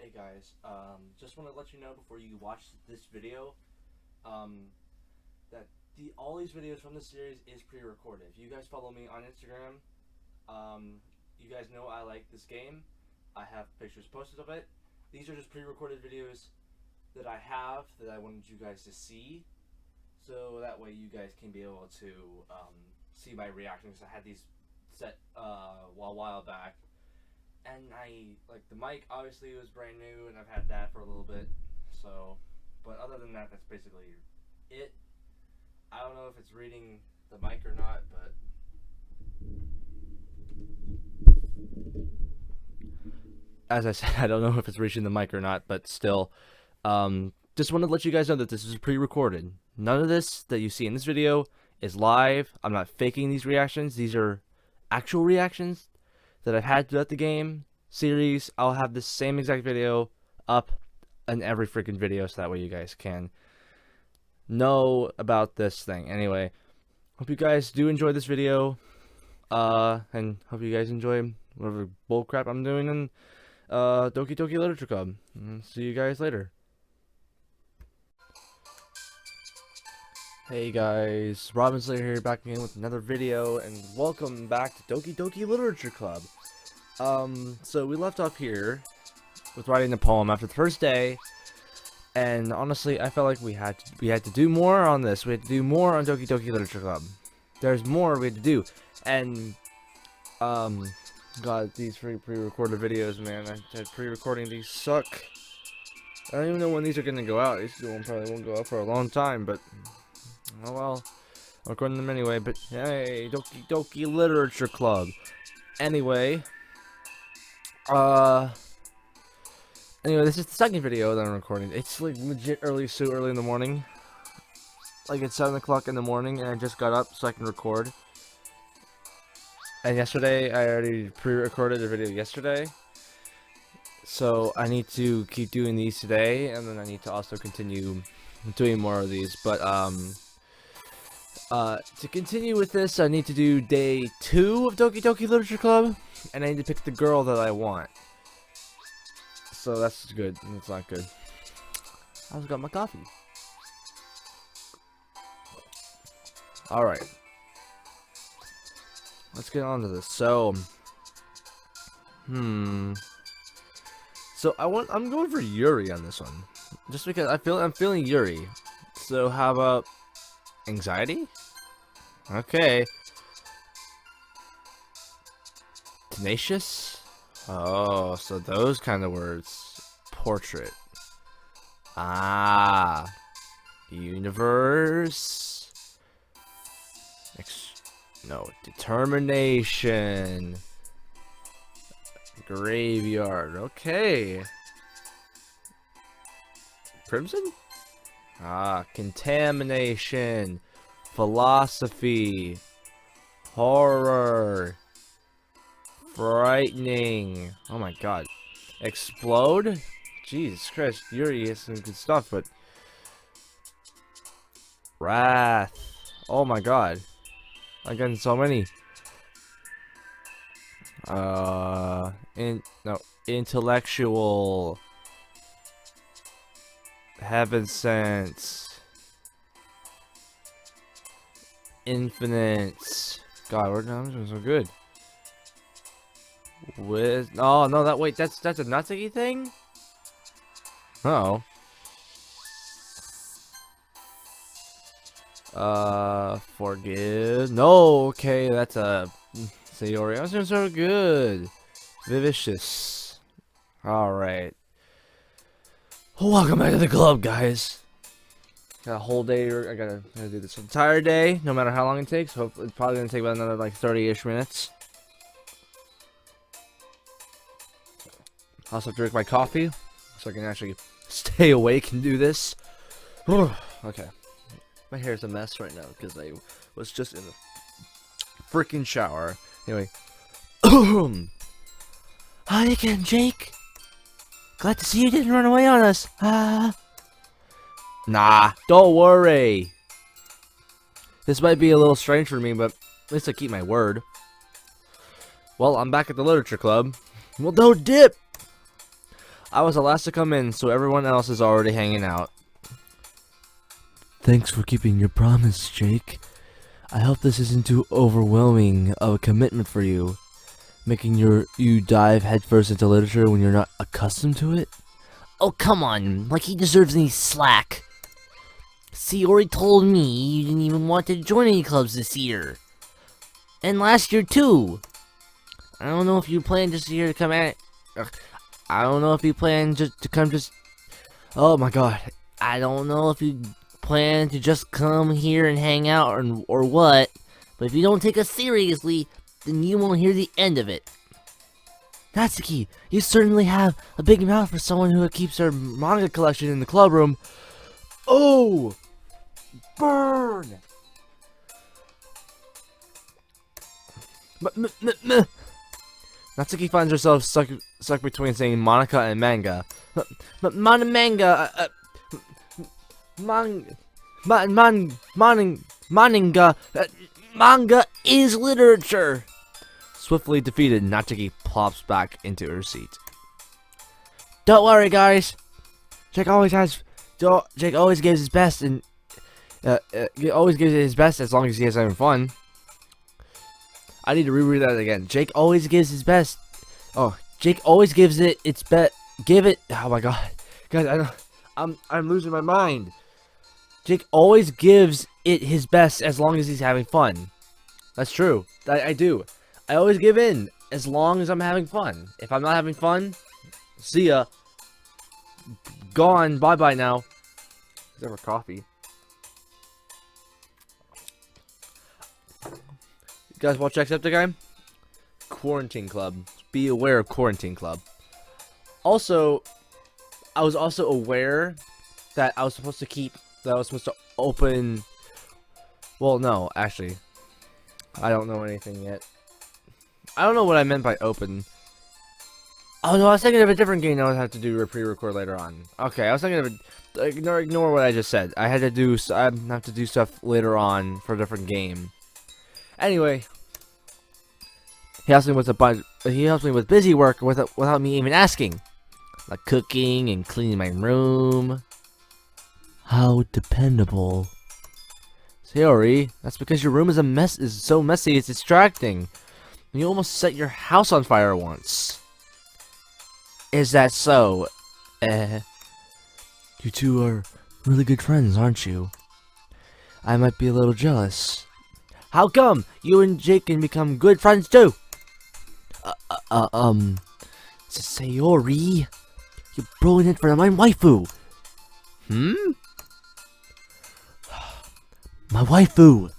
Hey guys, just want to let you know before you watch this video, that all these videos from this series is pre-recorded. If you guys follow me on Instagram, you guys know I like this game. I have pictures posted of it. These are just pre-recorded videos that I have that I wanted you guys to see, so that way you guys can be able to see my reactions. I had these set a while back. And the mic obviously was brand new, and I've had that for a little bit. So, but other than that, that's basically it. I don't know if it's reading the mic or not, but as I said, I don't know if it's reaching the mic or not, but still, just want to let you guys know that this is pre-recorded. None of this that you see in this video is live. I'm not faking these reactions. These are actual reactions that I've had throughout the game series. I'll have the same exact video up in every freaking video, so that way you guys can know about this thing. Anyway, hope you guys do enjoy this video, and hope you guys enjoy whatever bullcrap I'm doing in Doki Literature Club. See you guys later. Hey guys, Robin Slayer here, back again with another video, and welcome back to Doki Literature Club. So we left off here with writing the poem after the first day, and honestly, I felt like we had to do more on this. We had to do more on Doki Literature Club. There's more we had to do, and God, these pre-recorded videos, man. I had pre-recording. These suck. I don't even know when these are gonna go out. These probably won't go out for a long time, but oh well. I'm recording them anyway. But hey, Doki Literature Club. Anyway. Anyway, this is the second video that I'm recording. It's like legit so early in the morning. Like it's 7 o'clock in the morning, and I just got up so I can record. And yesterday, I already pre-recorded a video yesterday. So I need to keep doing these today, and then I need to also continue doing more of these. But to continue with this, I need to do day 2 of Doki Literature Club, and I need to pick the girl that I want. So that's good. It's not good. I just got my coffee. Alright. Let's get on to this. So I'm going for Yuri on this one. Just because I'm feeling Yuri. So how about anxiety? Okay. Tenacious? Oh, so those kind of words. Portrait. Ah. Universe. No. Determination. Graveyard. Okay. Crimson? Ah. Contamination. Philosophy. Horror. Frightening. Oh my god. Explode? Jesus Christ. Yuri has some good stuff, but wrath. Oh my god. I'm getting so many. Intellectual. Heaven sense. Infinite. God, I'm doing so good. With oh no, that's a Natsuki thing. Uh oh. Forgive. No, okay, that's a Sayori. I was doing so good. Vivicious. All right. Welcome back to the club, guys. Got a whole day. I gotta do this entire day, no matter how long it takes. Hopefully, it's probably gonna take about another like 30-ish minutes. I also have to drink my coffee so I can actually stay awake and do this. Okay. My hair's a mess right now because I was just in a freaking shower. Anyway. Hi again, Jake. Glad to see you didn't run away on us. Nah, don't worry. This might be a little strange for me, but at least I keep my word. Well, I'm back at the literature club. Well, no dip! I was the last to come in, so everyone else is already hanging out. Thanks for keeping your promise, Jake. I hope this isn't too overwhelming of a commitment for you, making you dive headfirst into literature when you're not accustomed to it. Oh, come on, like he deserves any slack. Sayori told me you didn't even want to join any clubs this year. And last year, too. I don't know if you plan just here to come at it. I don't know if you plan just to come just... Oh my god. I don't know if you plan to just come here and hang out or what. But if you don't take us seriously, then you won't hear the end of it. Natsuki, you certainly have a big mouth for someone who keeps her manga collection in the club room. Oh! Burn! Natsuki finds herself stuck between saying Monica and manga. Manga. Manga is literature. Swiftly defeated, Natsuki plops back into her seat. Don't worry, guys. Jake always gives his best, and he always gives it his best as long as he has having fun. I need to reread that again. Jake always gives his best. Oh, Jake always gives it its best. Give it. Oh my god, guys, I'm losing my mind. Jake always gives it his best as long as he's having fun. That's true. I do. I always give in as long as I'm having fun. If I'm not having fun, see ya. Gone. Bye bye now. Is there coffee? You guys watch Jacksepticeye? Quarantine Club. Be aware of Quarantine Club. Also, I was also aware that I was supposed to open... Well, no, actually. I don't know anything yet. I don't know what I meant by open. Oh no, I was thinking of a different game I would have to do a pre-record later on. Okay, I was thinking of a... Ignore what I just said. I have to do stuff later on for a different game. Anyway, he helps me with busy work without me even asking, like cooking and cleaning my room. How dependable. Sayori, that's because your room is so messy it's distracting. You almost set your house on fire once. Is that so? You two are really good friends, aren't you? I might be a little jealous. How come you and Jake can become good friends too? Sayori, you're blowing it for my waifu. My waifu.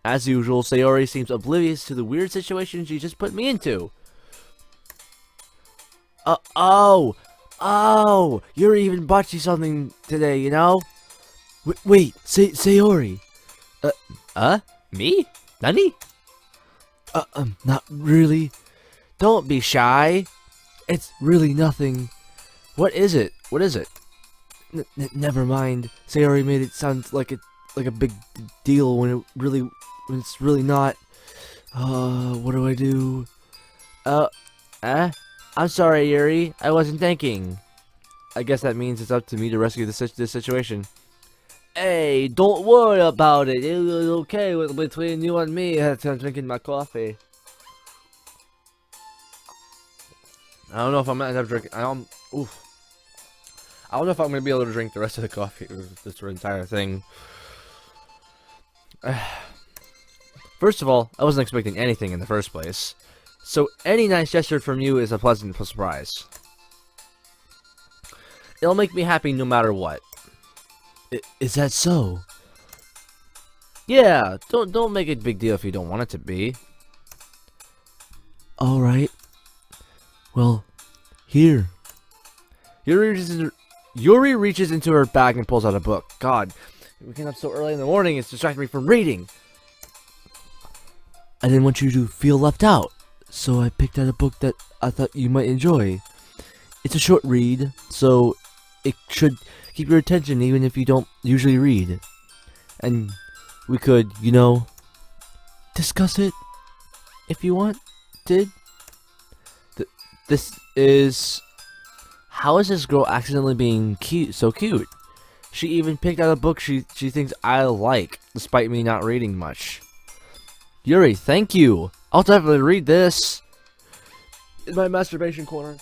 As usual, Sayori seems oblivious to the weird situation she just put me into. Oh, you're even bought you something today, you know? Wait, Sayori. Me? Nani? Not really. Don't be shy. It's really nothing. What is it? Never mind. Sayori made it sound like a big deal when it's really not. What do I do? I'm sorry, Yuri. I wasn't thinking. I guess that means it's up to me to rescue this situation. Hey, don't worry about it. It was okay between you and me. I'm drinking my coffee. I don't know if I'm gonna end up drinking. I don't know if I'm gonna be able to drink the rest of the coffee or this entire thing. First of all, I wasn't expecting anything in the first place, so any nice gesture from you is a pleasant surprise. It'll make me happy no matter what. Is that so? Yeah, don't make it a big deal if you don't want it to be. All right. Well, here. Yuri reaches into her bag and pulls out a book. God, waking up so early in the morning is distracting me from reading. I didn't want you to feel left out, so I picked out a book that I thought you might enjoy. It's a short read, so it should keep your attention even if you don't usually read. And we could, you know, discuss it if you wanted. This is How is this girl accidentally being cute? So cute. She even picked out a book she thinks I like, despite me not reading much. Yuri, thank you. I'll definitely read this. In my masturbation corner.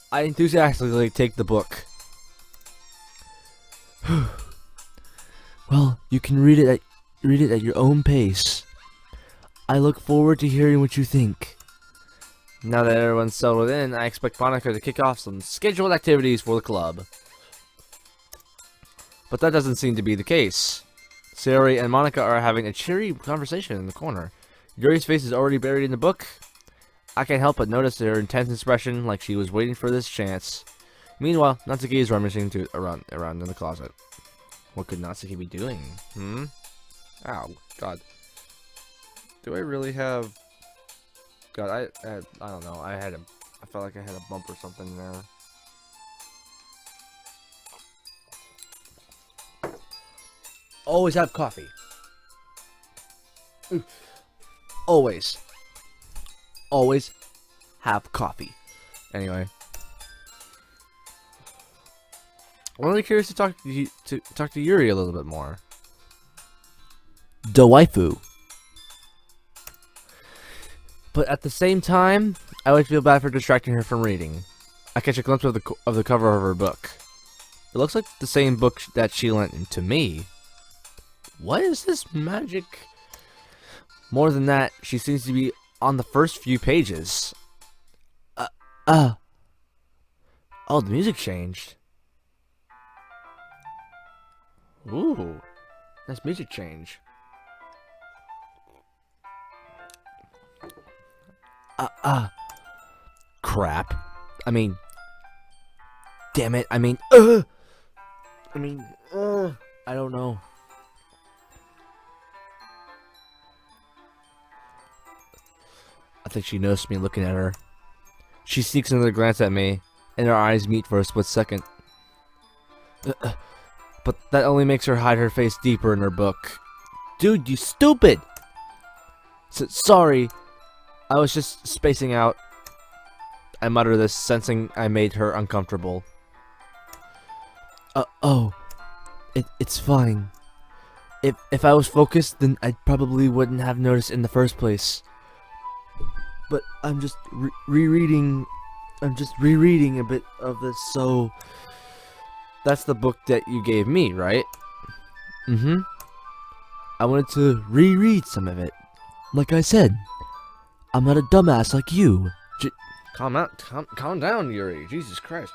I enthusiastically take the book. Well, you can read it at your own pace. I look forward to hearing what you think. Now that everyone's settled in, I expect Monica to kick off some scheduled activities for the club. But that doesn't seem to be the case. Sayori and Monica are having a cheery conversation in the corner. Yuri's face is already buried in the book. I can't help but notice her intense expression, like she was waiting for this chance. Meanwhile, Natsuki is rummaging around in the closet. What could Natsuki be doing? Ow, God. Do I really have... God, I don't know. I felt like I had a bump or something there. Always have coffee. Always have coffee. Anyway, I'm really curious to talk to Yuri a little bit more. The waifu. But at the same time, I would feel bad for distracting her from reading. I catch a glimpse of the cover of her book. It looks like the same book that she lent to me. What is this magic? More than that, she seems to be on the first few pages. Oh, the music changed. Ooh, nice music change. Crap. I mean, damn it. I don't know. I think she noticed me looking at her. She sneaks another glance at me, and our eyes meet for a split second. But that only makes her hide her face deeper in her book. Dude, you stupid! Sorry, I was just spacing out. I mutter this, sensing I made her uncomfortable. It's fine. If I was focused, then I probably wouldn't have noticed in the first place. But I'm just rereading a bit of this, so... That's the book that you gave me, right? I wanted to reread some of it. Like I said, I'm not a dumbass like you. Calm down, Yuri. Jesus Christ.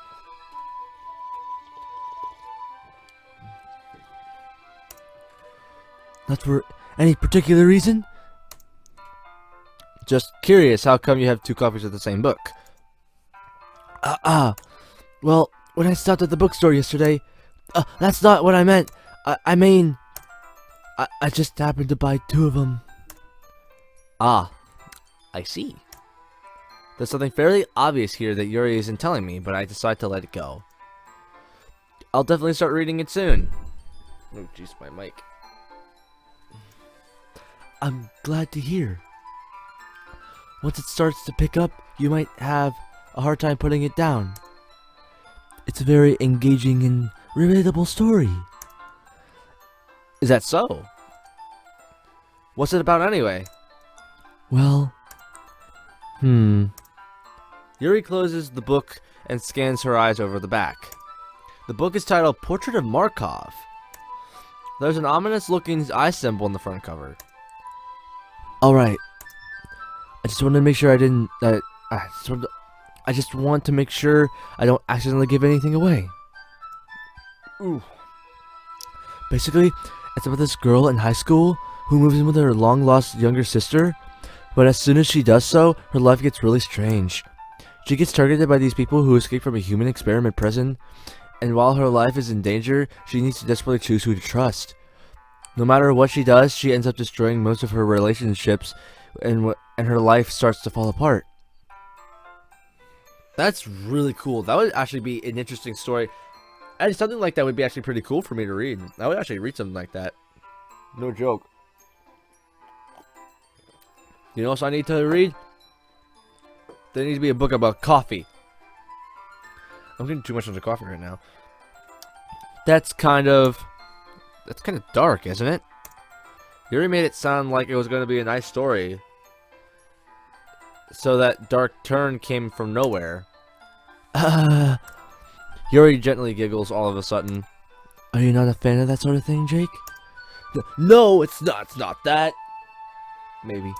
Not for any particular reason? Just curious, how come you have two copies of the same book? Well, when I stopped at the bookstore yesterday, that's not what I meant. I mean, I just happened to buy two of them. Ah, I see. There's something fairly obvious here that Yuri isn't telling me, but I decide to let it go. I'll definitely start reading it soon. Oh, jeez, my mic. I'm glad to hear. Once it starts to pick up, you might have a hard time putting it down. It's a very engaging and relatable story. Is that so? What's it about anyway? Well, Yuri closes the book and scans her eyes over the back. The book is titled Portrait of Markov. There's an ominous looking eye symbol on the front cover. Alright. I just wanted to make sure I just want to make sure I don't accidentally give anything away. Ooh. Basically, it's about this girl in high school who moves in with her long-lost younger sister, but as soon as she does so, her life gets really strange. She gets targeted by these people who escape from a human experiment prison, and while her life is in danger, she needs to desperately choose who to trust. No matter what she does, she ends up destroying most of her relationships, and her life starts to fall apart. That's really cool. That would actually be an interesting story. And something like that would be actually pretty cool for me to read. I would actually read something like that. No joke. You know what else I need to read? There needs to be a book about coffee. I'm getting too much into coffee right now. That's kind of dark, isn't it? Yuri made it sound like it was going to be a nice story. So that dark turn came from nowhere. Yuri gently giggles all of a sudden. Are you not a fan of that sort of thing, Jake? No, it's not. It's not that. Maybe.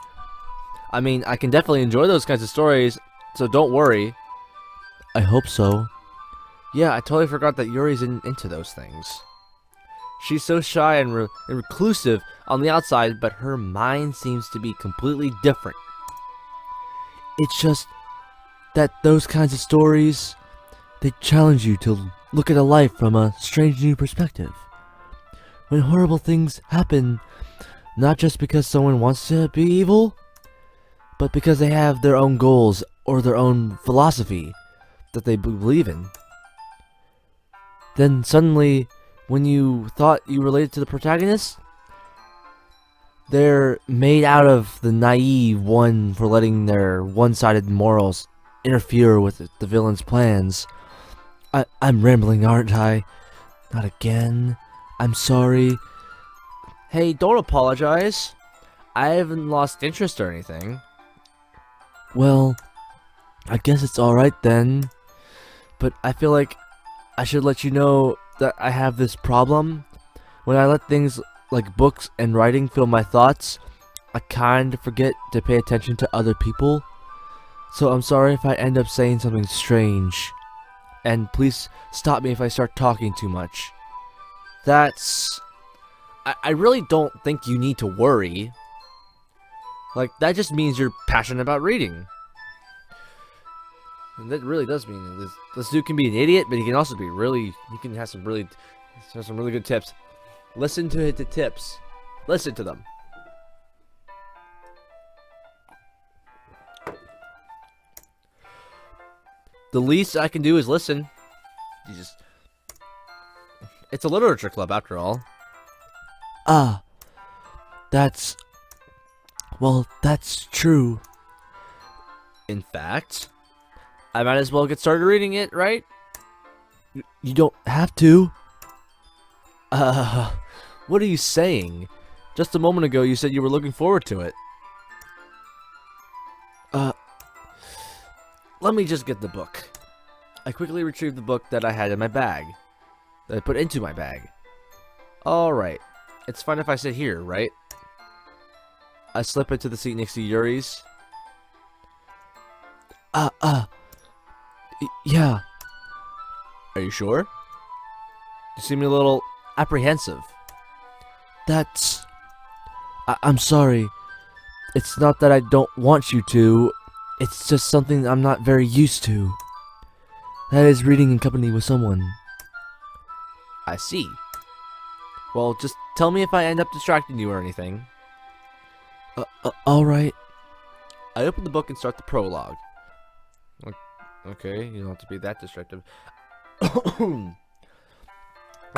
I mean, I can definitely enjoy those kinds of stories, so don't worry. I hope so. Yeah, I totally forgot that Yuri's into those things. She's so shy and reclusive on the outside, but her mind seems to be completely different. It's just that those kinds of stories, they challenge you to look at a life from a strange new perspective. When horrible things happen, not just because someone wants to be evil, but because they have their own goals or their own philosophy that they believe in. Then suddenly, when you thought you related to the protagonist, they're made out of the naive one for letting their one-sided morals interfere with the villain's plans. I'm rambling, aren't I? Not again. I'm sorry. Hey, don't apologize. I haven't lost interest or anything. Well, I guess it's alright then. But I feel like I should let you know that I have this problem. When I let things like books and writing fill my thoughts, I kind of forget to pay attention to other people. So I'm sorry if I end up saying something strange. And please stop me if I start talking too much. I really don't think you need to worry. Like, that just means you're passionate about reading. And that really does mean this dude can be an idiot, but he can also be he can have some really good tips. Listen to the tips. Listen to them. The least I can do is listen. It's a literature club after all. Ah, well, that's true. In fact, I might as well get started reading it, right? You don't have to. What are you saying? Just a moment ago you said you were looking forward to it. Let me just get the book. I quickly retrieved the book that I had in my bag. That I put into my bag. Alright. It's fine if I sit here, right? I slip into the seat next to Yuri's. Yeah. Are you sure? You seem a little apprehensive. I'm sorry. It's not that I don't want you to. It's just something I'm not very used to. That is reading in company with someone. I see. Well, just tell me if I end up distracting you or anything. Alright. I open the book and start the prologue. Okay, you don't have to be that distracted. I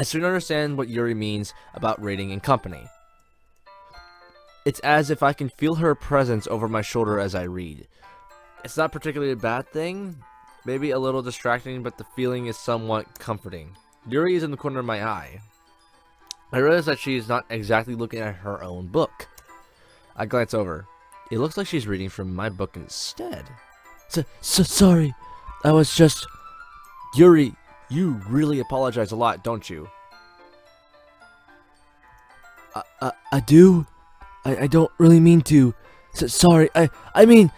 soon understand what Yuri means about reading in company. It's as if I can feel her presence over my shoulder as I read. It's not particularly a bad thing, maybe a little distracting, but the feeling is somewhat comforting. Yuri is in the corner of my eye. I realize that she is not exactly looking at her own book. I glance over. It looks like she's reading from my book instead. Sorry, I was just... Yuri, you really apologize a lot, don't you? I do? I don't really mean to. Sorry, I mean...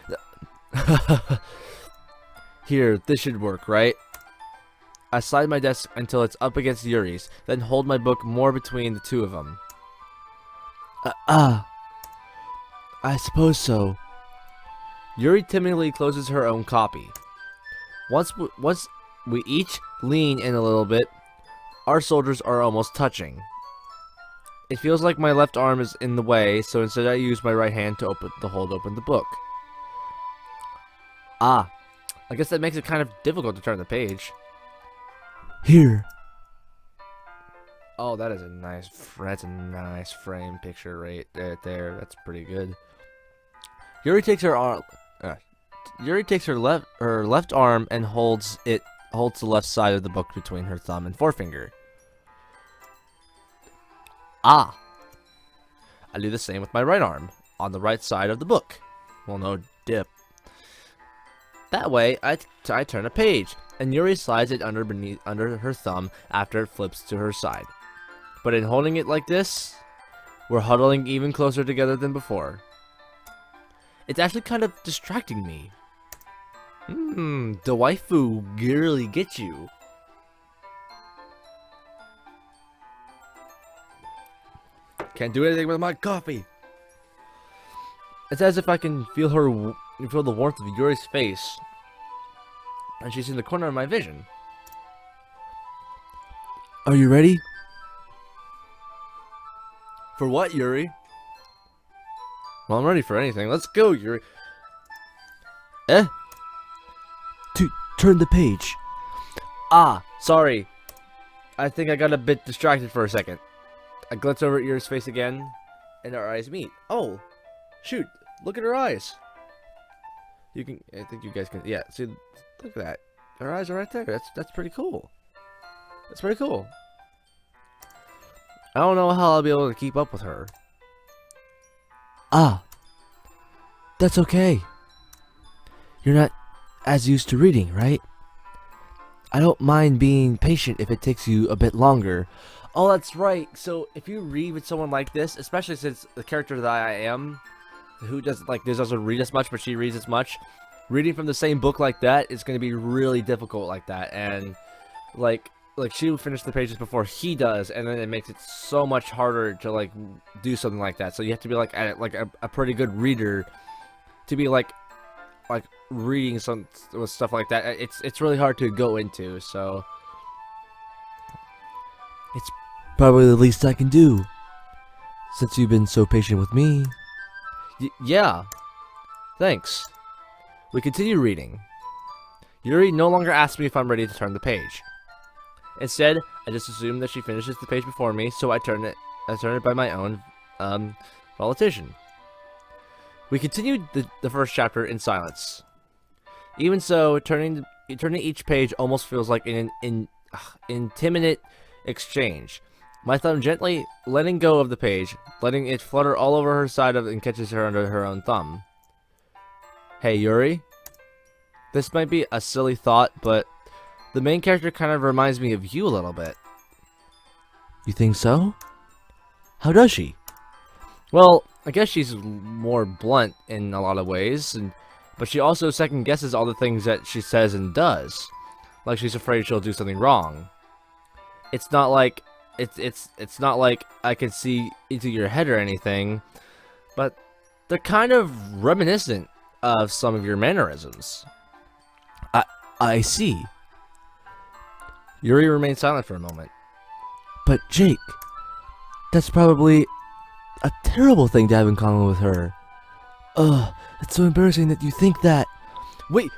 Here, this should work, right? I slide my desk until it's up against Yuri's, then hold my book more between the two of them. I suppose so. Yuri timidly closes her own copy. Once we each lean in a little bit, our shoulders are almost touching. It feels like my left arm is in the way, so instead I use my right hand to hold open the book. I guess that makes it kind of difficult to turn the page. Here. Oh, that's a nice frame picture right there. That's pretty good. Yuri takes her left arm and holds it holds the left side of the book between her thumb and forefinger. Ah. I do the same with my right arm, on the right side of the book. Well, no dip. That way, I turn a page, and Yuri slides it under her thumb after it flips to her side. But in holding it like this, we're huddling even closer together than before. It's actually kind of distracting me. The waifu really gets you. Can't do anything with my coffee. It's as if I can feel the warmth of Yuri's face, and she's in the corner of my vision. Are you ready? For what, Yuri? Well, I'm ready for anything. Let's go, Yuri. To turn the page. Ah, sorry. I think I got a bit distracted for a second. I glance over at Yuri's face again, and our eyes meet. Oh, shoot. Look at her eyes. I think you guys can, yeah, see, look at that. Her eyes are right there. That's pretty cool. That's pretty cool. I don't know how I'll be able to keep up with her. Ah, that's okay. You're not as used to reading, right? I don't mind being patient if it takes you a bit longer. Oh, that's right. So if you read with someone like this, especially since the character that I am, who doesn't read as much, but she reads as much, reading from the same book like that is going to be really difficult like that. And like she will finish the pages before he does, and then it makes it so much harder to like do something like that. So you have to be like a pretty good reader to be like reading some with stuff like that. It's really hard to go into. So it's probably the least I can do, since you've been so patient with me. Yeah, thanks. We continue reading. Yuri no longer asks me if I'm ready to turn the page. Instead, I just assume that she finishes the page before me, so I turn it by my own volition. We continued the first chapter in silence. Even so, turning each page almost feels like an intimate exchange. My thumb gently letting go of the page, letting it flutter all over her side and catches her under her own thumb. Hey, Yuri? This might be a silly thought, but the main character kind of reminds me of you a little bit. You think so? How does she? Well, I guess she's more blunt in a lot of ways, but she also second guesses all the things that she says and does. Like she's afraid she'll do something wrong. It's not like it's not like I can see into your head or anything, but they're kind of reminiscent of some of your mannerisms. I see. Yuri remained silent for a moment. But Jake, that's probably a terrible thing to have in common with her. Ugh, it's so embarrassing that you think that. Wait!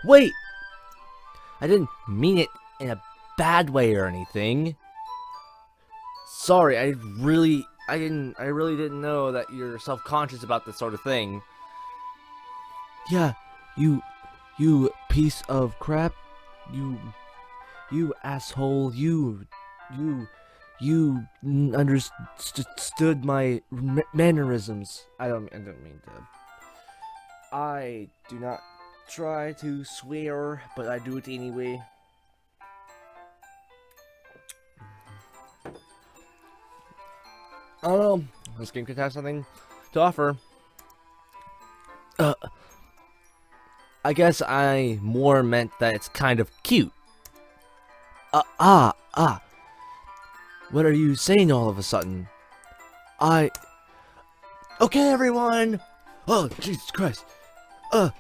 I didn't mean it in a bad way or anything. Sorry, I really didn't know that you're self-conscious about this sort of thing. Yeah, you piece of crap. You asshole. You understood my mannerisms. I don't mean to. I do not try to swear, but I do it anyway. I don't know. This game could have something to offer. I guess I more meant that it's kind of cute. What are you saying all of a sudden? Okay, everyone! Oh, Jesus Christ. I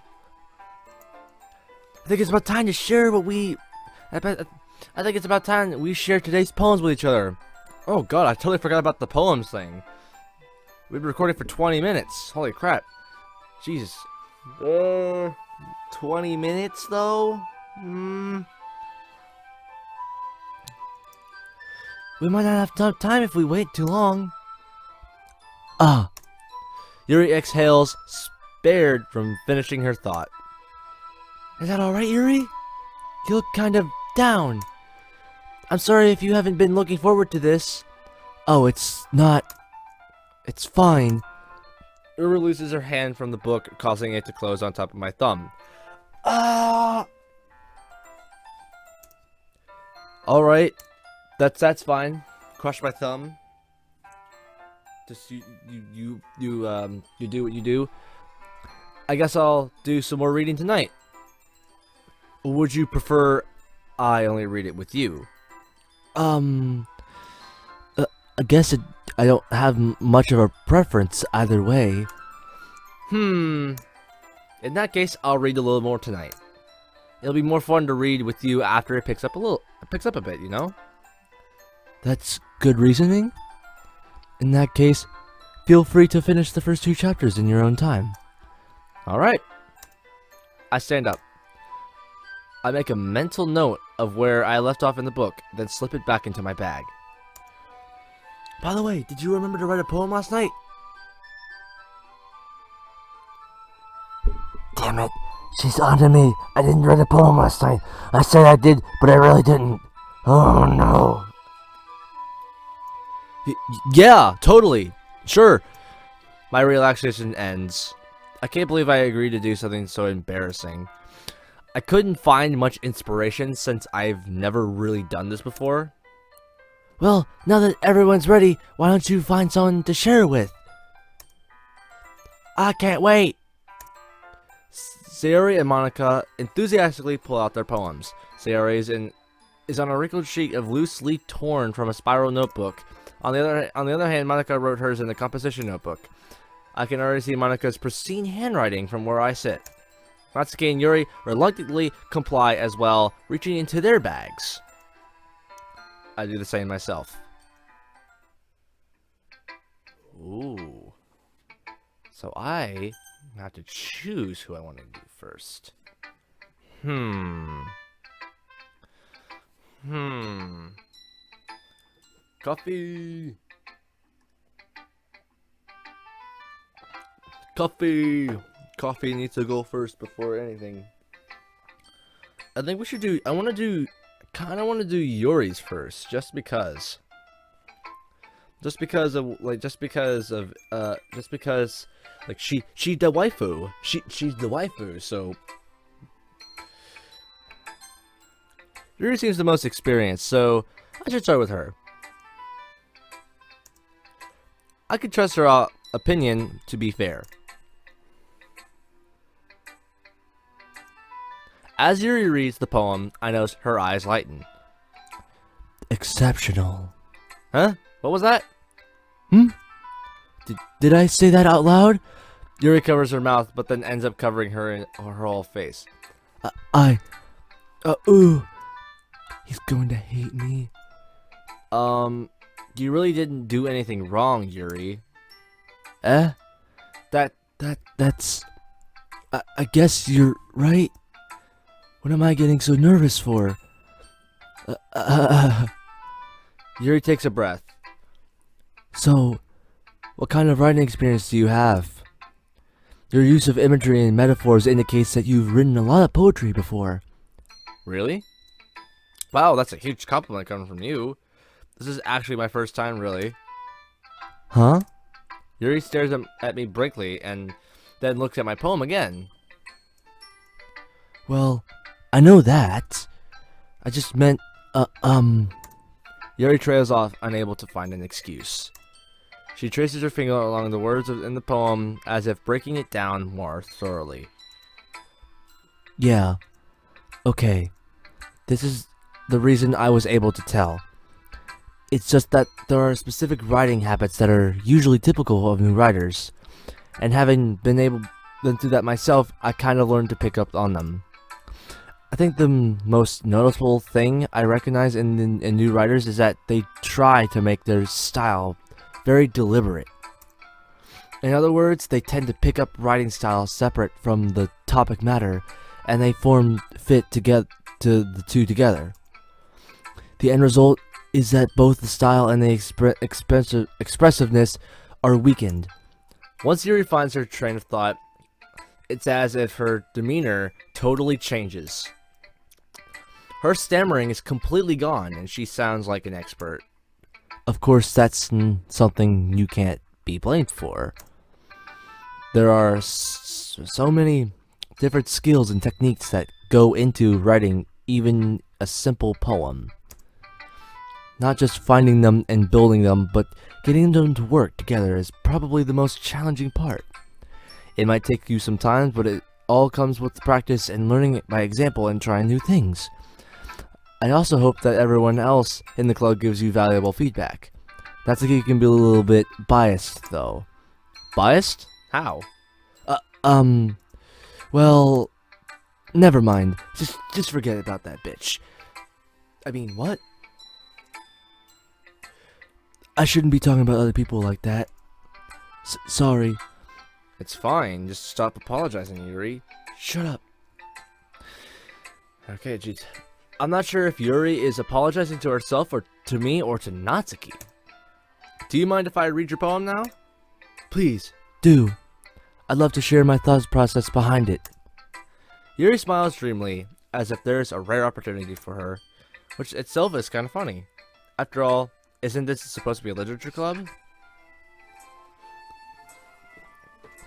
think it's about time to share what we... I think it's about time that we share today's poems with each other. Oh god, I totally forgot about the poems thing. We've been recording for 20 minutes. Holy crap. Jesus. 20 minutes though? We might not have time if we wait too long. Yuri exhales, spared from finishing her thought. Is that alright, Yuri? You look kind of down. I'm sorry if you haven't been looking forward to this. Oh, it's not. It's fine. Uru releases her hand from the book, causing it to close on top of my thumb. Ah! Alright. That's fine. Crush my thumb. Just you do what you do. I guess I'll do some more reading tonight. Or would you prefer I only read it with you? I guess I don't have much of a preference either way. In that case, I'll read a little more tonight. It'll be more fun to read with you after it picks up a bit, you know? That's good reasoning. In that case, feel free to finish the first 2 chapters in your own time. Alright. I stand up. I make a mental note of where I left off in the book, then slip it back into my bag. By the way, did you remember to write a poem last night? Damn it. She's onto me. I didn't write a poem last night. I said I did, but I really didn't. Oh no. Yeah, totally. Sure. My relaxation ends. I can't believe I agreed to do something so embarrassing. I couldn't find much inspiration since I've never really done this before. Well, now that everyone's ready, why don't you find someone to share with? I can't wait. Sayori and Monica enthusiastically pull out their poems. Sayori is on a wrinkled sheet of loose leaf torn from a spiral notebook. On the other hand, Monica wrote hers in the composition notebook. I can already see Monica's pristine handwriting from where I sit. Natsuki and Yuri reluctantly comply as well, reaching into their bags. I do the same myself. Ooh. So I have to choose who I want to do first. Coffee. Coffee needs to go first before anything. I think we should do. I kind of want to do Yuri's first, just because. Just because like she's the waifu. She's the waifu. So Yuri seems the most experienced, so I should start with her. I could trust her opinion to be fair. As Yuri reads the poem, I notice her eyes lighten. Exceptional. Huh? What was that? Did I say that out loud? Yuri covers her mouth, but then ends up covering her whole face. Ooh. He's going to hate me. You really didn't do anything wrong, Yuri. That's... I guess you're right. What am I getting so nervous for? Yuri takes a breath. So, what kind of writing experience do you have? Your use of imagery and metaphors indicates that you've written a lot of poetry before. Really? Wow, that's a huge compliment coming from you. This is actually my first time, really. Huh? Yuri stares at me blankly and then looks at my poem again. Well, I know that. I just meant, Yuri trails off, unable to find an excuse. She traces her finger along the words in the poem as if breaking it down more thoroughly. Yeah. Okay. This is the reason I was able to tell. It's just that there are specific writing habits that are usually typical of new writers. And having been able to do that myself, I kind of learned to pick up on them. I think the most noticeable thing I recognize in new writers is that they try to make their style very deliberate. In other words, they tend to pick up writing styles separate from the topic matter, and they fit together to the two together. The end result is that both the style and the expressiveness are weakened. Once Yuri finds her train of thought, it's as if her demeanor totally changes. Her stammering is completely gone, and she sounds like an expert. Of course, that's something you can't be blamed for. There are so many different skills and techniques that go into writing even a simple poem. Not just finding them and building them, but getting them to work together is probably the most challenging part. It might take you some time, but it all comes with practice and learning it by example and trying new things. I also hope that everyone else in the club gives you valuable feedback. That's like you can be a little bit biased, though. Biased? How? Well, never mind. Just forget about that bitch. I mean, what? I shouldn't be talking about other people like that. Sorry. It's fine. Just stop apologizing, Yuri. Shut up. Okay, jeez. I'm not sure if Yuri is apologizing to herself or to me or to Natsuki. Do you mind if I read your poem now? Please, do. I'd love to share my thought process behind it. Yuri smiles dreamily, as if there's a rare opportunity for her, which itself is kind of funny. After all, isn't this supposed to be a literature club?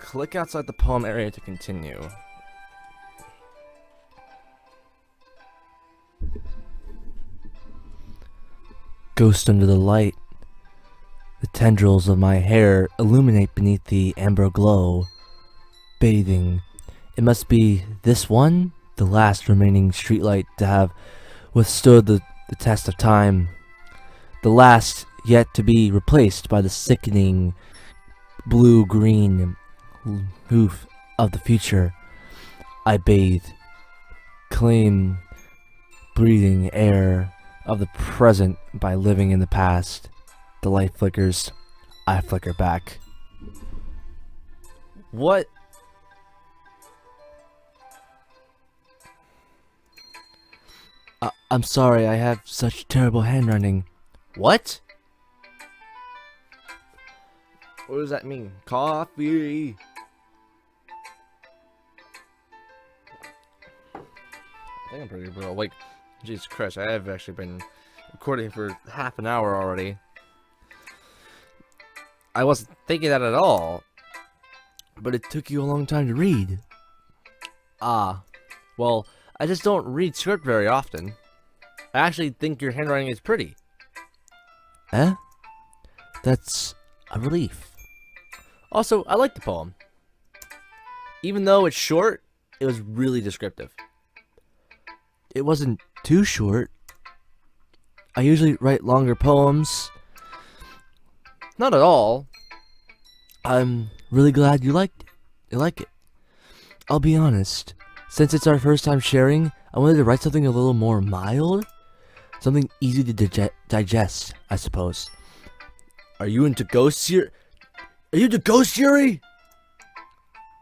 Click outside the poem area to continue. Ghost under the light. The tendrils of my hair illuminate beneath the amber glow. Bathing. It must be this one, the last remaining streetlight to have withstood the test of time. The last yet to be replaced by the sickening blue-green hoof of the future. I bathe, claim breathing air of the present by living in the past. The light flickers. I flicker back. What? I'm sorry, I have such terrible handwriting. What? What does that mean? Coffee. I think I'm pretty bro. Like, Jesus Christ, I have actually been recording for half an hour already. I wasn't thinking that at all. But it took you a long time to read. Well, I just don't read script very often. I actually think your handwriting is pretty. Eh? That's a relief. Also, I like the poem. Even though it's short, it was really descriptive. It wasn't too short. I usually write longer poems. Not at all. I'm really glad you liked it. You like it. I'll be honest. Since it's our first time sharing, I wanted to write something a little more mild. Something easy to digest, I suppose. Are you into ghosts, Yuri? Are you into ghosts, Yuri?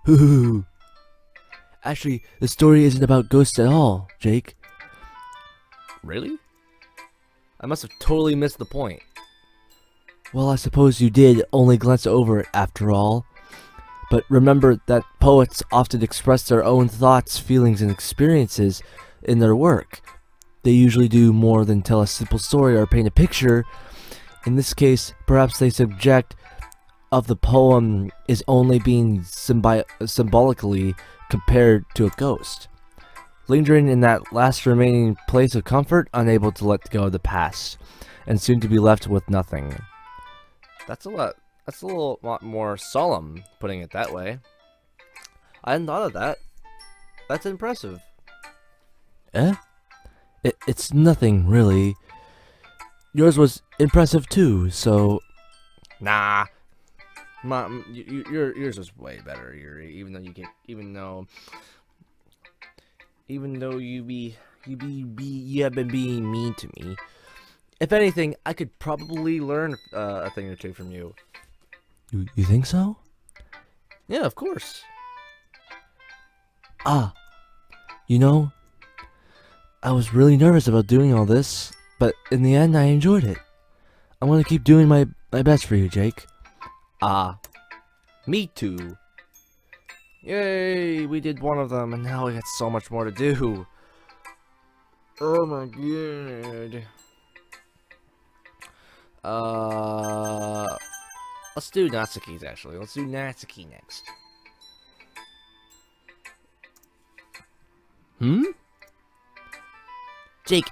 Hoo. Actually, the story isn't about ghosts at all, Jake. Really? I must have totally missed the point. Well, I suppose you did only glance over it after all. But remember that poets often express their own thoughts, feelings, and experiences in their work. They usually do more than tell a simple story or paint a picture. In this case, perhaps the subject of the poem is only being symbolically compared to a ghost, lingering in that last remaining place of comfort, unable to let go of the past, and soon to be left with nothing. That's a lot more solemn, putting it that way. I hadn't thought of that. That's impressive. Eh? It's nothing, really. Yours was impressive too, so... Nah. Mom, yours was way better, Yuri. Even though you have been being mean to me. If anything, I could probably learn a thing or two from you. You think so? Yeah, of course. You know, I was really nervous about doing all this, but in the end, I enjoyed it. I want to keep doing my best for you, Jake. Me too. Yay, we did one of them, and now we got so much more to do. Oh my god. Let's do Natsuki's actually. Let's do Natsuki next. Hmm? Jake,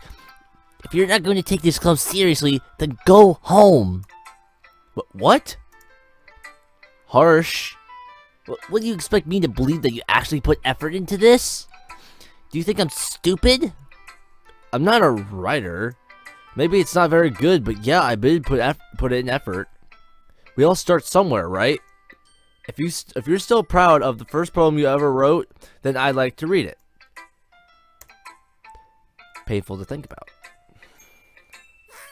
if you're not going to take this club seriously, then go home. What? Harsh. What do you expect me to believe that you actually put effort into this? Do you think I'm stupid? I'm not a writer. Maybe it's not very good, but yeah, I did put in effort. We all start somewhere, right? If you're still proud of the first poem you ever wrote, then I'd like to read it. Painful to think about.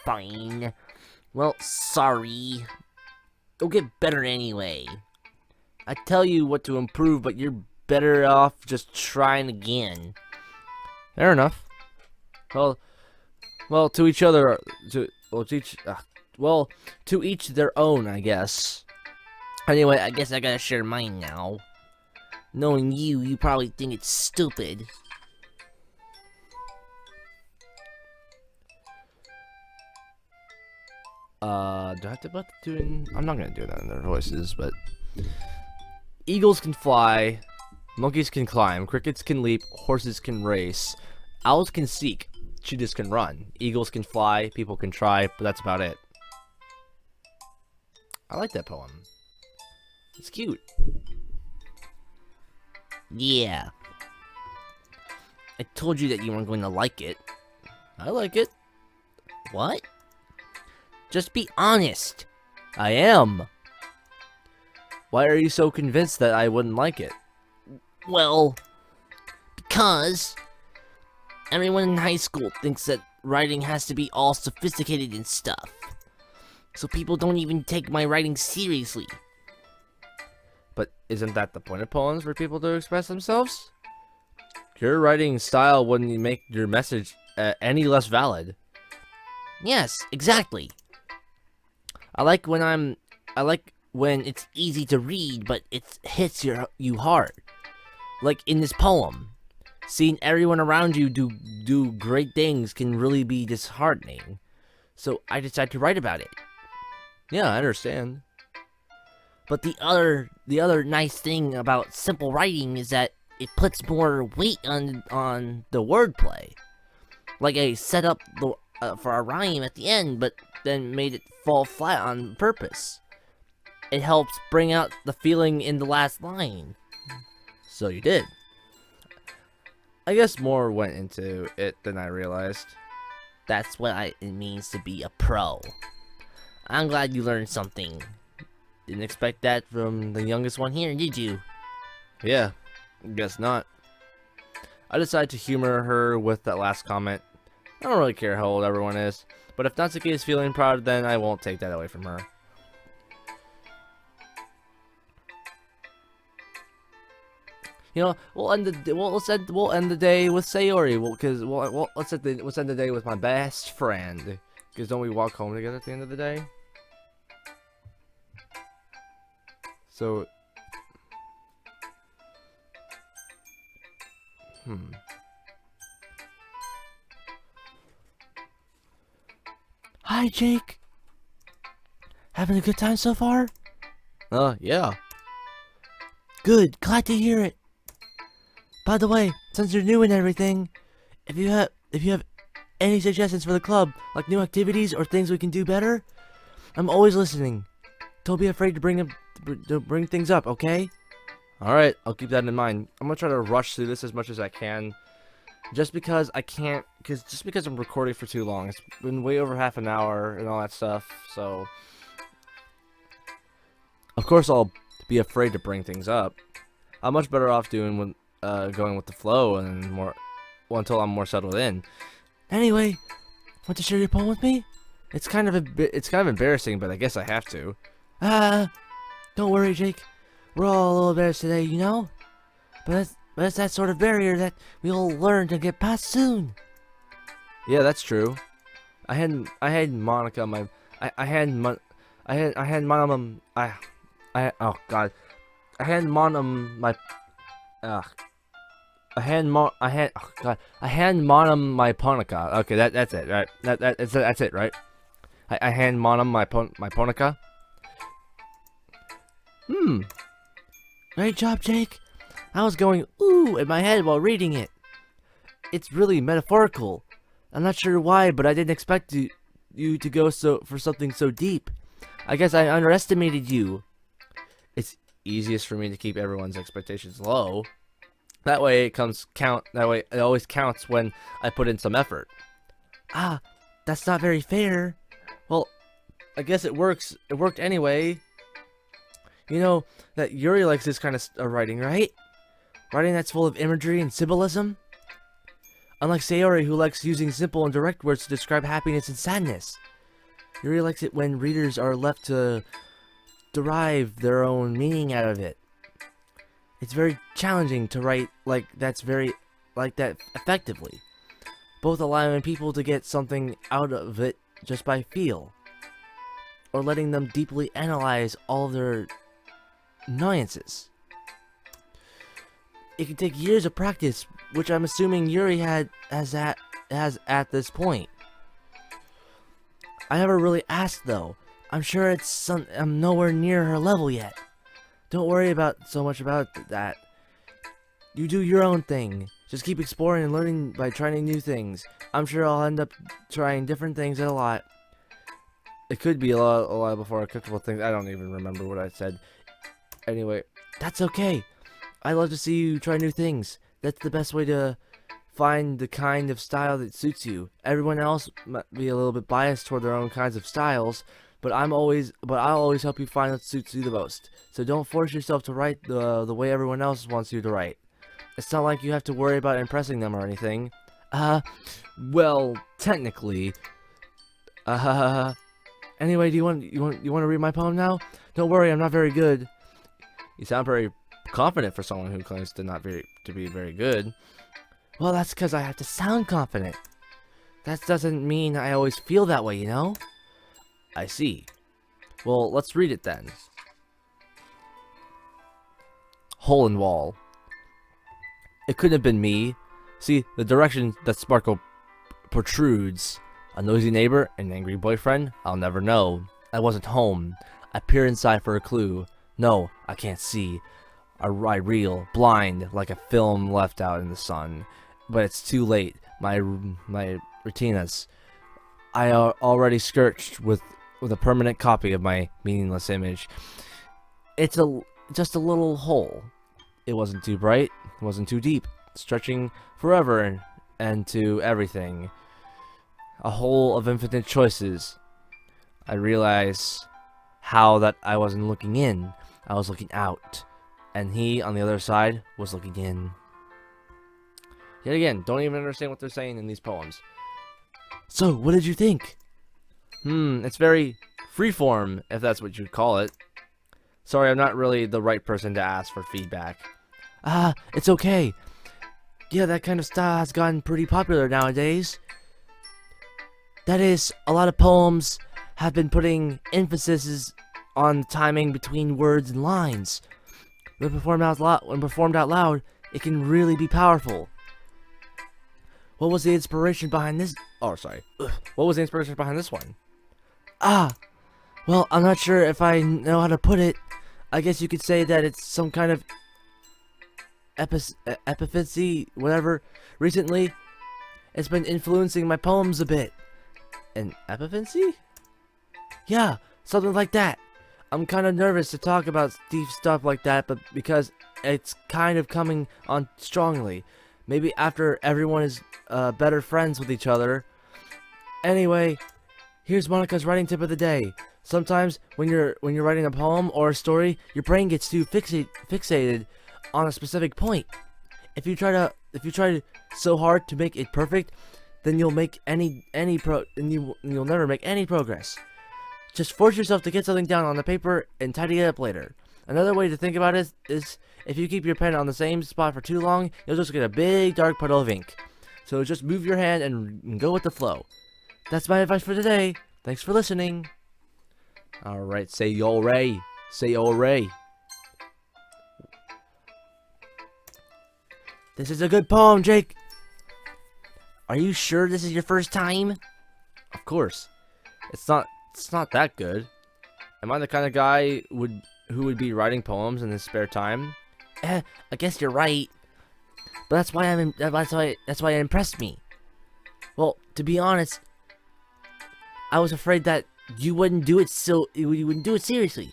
Fine. Well, sorry. You'll get better anyway. I tell you what to improve, but you're better off just trying again. Fair enough. Well, to each other, to each their own, I guess. Anyway, I guess I gotta share mine now. Knowing you, you probably think it's stupid. Do I have to do it in... I'm not gonna do that in their voices, but... Eagles can fly, monkeys can climb, crickets can leap, horses can race, owls can seek, cheetahs can run, eagles can fly, people can try, but that's about it. I like that poem. It's cute. Yeah. I told you that you weren't going to like it. I like it. What? Just be honest. I am. Why are you so convinced that I wouldn't like it? Well, because everyone in high school thinks that writing has to be all sophisticated and stuff. So people don't even take my writing seriously. But isn't that the point of poems, for people to express themselves? Your writing style wouldn't make your message any less valid. Yes, exactly. I like when it's easy to read, but it hits you hard. Like in this poem, seeing everyone around you do great things can really be disheartening. So I decided to write about it. Yeah, I understand. But the other nice thing about simple writing is that it puts more weight on the wordplay. Like I set up for a rhyme at the end, but then made it fall flat on purpose. It helps bring out the feeling in the last line. So you did. I guess more went into it than I realized. That's what it means to be a pro. I'm glad you learned something. Didn't expect that from the youngest one here, did you? Yeah, guess not. I decided to humor her with that last comment. I don't really care how old everyone is, but if Natsuki is feeling proud, then I won't take that away from her. You know, we'll end the day with Sayori. Let's end the day with my best friend. Because don't we walk home together at the end of the day? So, Hi, Jake. Having a good time so far? Yeah. Good. Glad to hear it. By the way, since you're new and everything, if you have any suggestions for the club, like new activities or things we can do better, I'm always listening. Don't be afraid to bring things up, okay? Alright, I'll keep that in mind. I'm gonna try to rush through this as much as I can. Just because I'm recording for too long. It's been way over half an hour and all that stuff, so... Of course I'll be afraid to bring things up. I'm much better off going with the flow and until I'm more settled in. Anyway, want to share your poem with me? It's kind of embarrassing, but I guess I have to. Don't worry, Jake. We're all a little embarrassed today, you know? But it's that sort of barrier that we all learn to get past soon. Yeah, that's true. I had Monica I had Monum oh god. I had Monum I hand Monum my Ponica. Okay, that's it, right? That's it, right? I hand Monum my Ponica. Great job, Jake. I was going ooh in my head while reading it. It's really metaphorical. I'm not sure why, but I didn't expect you to go for something so deep. I guess I underestimated you. It's easiest for me to keep everyone's expectations low. That way that way it always counts when I put in some effort. Ah, that's not very fair. Well, I guess it works. It worked anyway. You know that Yuri likes this kind of writing, right? Writing that's full of imagery and symbolism. Unlike Sayori, who likes using simple and direct words to describe happiness and sadness. Yuri likes it when readers are left to derive their own meaning out of it. It's very challenging to write like that effectively, both allowing people to get something out of it just by feel, or letting them deeply analyze all of their annoyances. It can take years of practice, which I'm assuming Yuri has at this point. I never really asked though. I'm sure I'm nowhere near her level yet. Don't worry so much about that. You do your own thing. Just keep exploring and learning by trying new things. I'm sure I'll end up trying different things a lot. It could be a lot before a couple of things. I don't even remember what I said. Anyway, that's okay. I love to see you try new things. That's the best way to find the kind of style that suits you. Everyone else might be a little bit biased toward their own kinds of styles, but I'll always help you find what suits you the most. So don't force yourself to write the way everyone else wants you to write. It's not like you have to worry about impressing them or anything. Well, technically. Anyway, do you want to read my poem now? Don't worry, I'm not very good. You sound very confident for someone who claims to be very good. Well, that's because I have to sound confident. That doesn't mean I always feel that way, you know? I see. Well, let's read it then. Hole in wall. It couldn't have been me. See, the direction that sparkle protrudes. A noisy neighbor, an angry boyfriend? I'll never know. I wasn't home. I peer inside for a clue. No, I can't see. I reel, blind, like a film left out in the sun. But it's too late. My retinas. I are already scorched with a permanent copy of my meaningless image. It's just a little hole. It wasn't too bright. It wasn't too deep. Stretching forever and to everything. A hole of infinite choices. I realize how that I wasn't looking in. I was looking out. And he, on the other side, was looking in. Yet again, don't even understand what they're saying in these poems. So, what did you think? It's very freeform, if that's what you'd call it. Sorry, I'm not really the right person to ask for feedback. It's okay. Yeah, that kind of style has gotten pretty popular nowadays. That is, a lot of poems have been putting emphasis on timing between words and lines. When performed out loud, it can really be powerful. What was the inspiration behind this? Oh, sorry. What was the inspiration behind this one? Well, I'm not sure if I know how to put it. I guess you could say that it's some kind of epiphancy, whatever. Recently, it's been influencing my poems a bit. An epiphancy? Yeah, something like that. I'm kind of nervous to talk about deep stuff like that, but because it's kind of coming on strongly. Maybe after everyone is better friends with each other. Anyway, here's Monica's writing tip of the day. Sometimes when you're writing a poem or a story, your brain gets too fixated on a specific point. If you try so hard to make it perfect, then you'll never make any progress. Just force yourself to get something down on the paper and tidy it up later. Another way to think about it is if you keep your pen on the same spot for too long, you'll just get a big dark puddle of ink. So just move your hand and go with the flow. That's my advice for today. Thanks for listening. Alright, say yo ray. Say yo ray. This is a good poem, Jake. Are you sure this is your first time? Of course. It's not that good. Am I the kind of guy who would be writing poems in his spare time? I guess you're right. But that's why it impressed me. Well, to be honest, I was afraid that you wouldn't do it you wouldn't do it seriously,